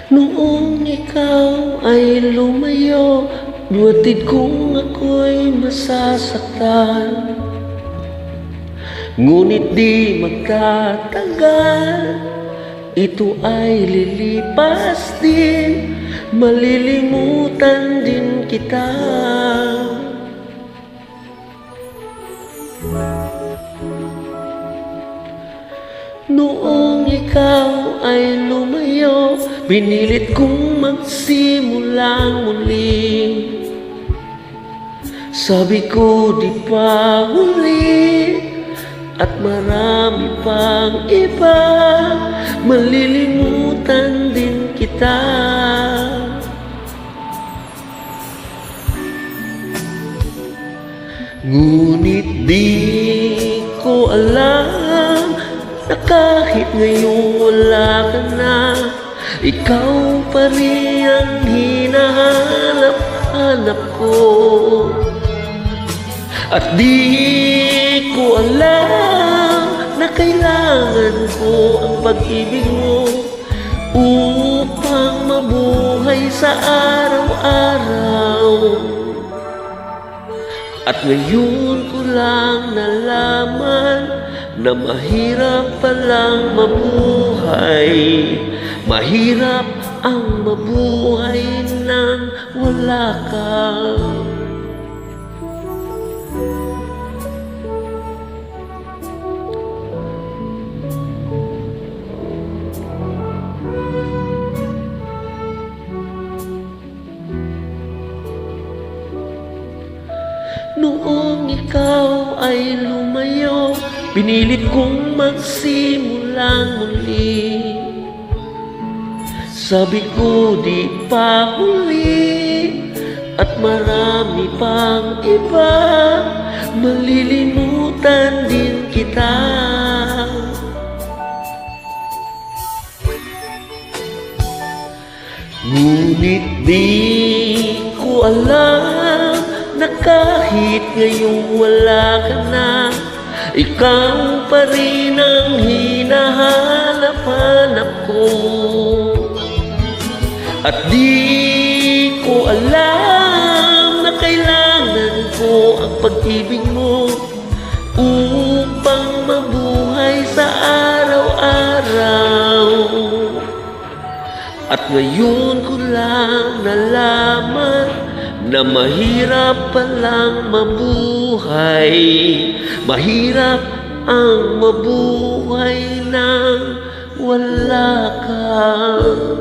Noong ikaw ay lumayo, buwatid kong ako'y masasaktan. Ngunit di magtatagal, ito ay lilipas din, malilimutan din kita. Noong ikaw ay lumayo, pinilit kong magsimula muli. Sabi ko di pa huli, at marami pang iba, malilimutan din kita. Ngunit di ko alam na kahit ngayon wala ka na, ikaw pa rin ang hinahanap-hanap ko. At di ko alam na kailangan ko ang pag-ibig mo upang mabuhay sa araw-araw. At ngayon ko lang nalaman na mahirap palang mabuhay. Mahirap ang mabuhay nang wala ka. Noong ikaw ay lumayo, pinilit kong magsimula muli. Sabi ko di pa huli, at marami pang iba, malilimutan din kita. Ngunit di ko alam na kahit ngayong wala ka na, ikaw pa rin ang hinahanap-hanap ko. At di ko alam na kailangan ko ang pag-ibig mo upang mabuhay sa araw-araw. At ngayon ko lang nalaman na mahirap palang mabuhay. Mahirap ang mabuhay nang wala ka.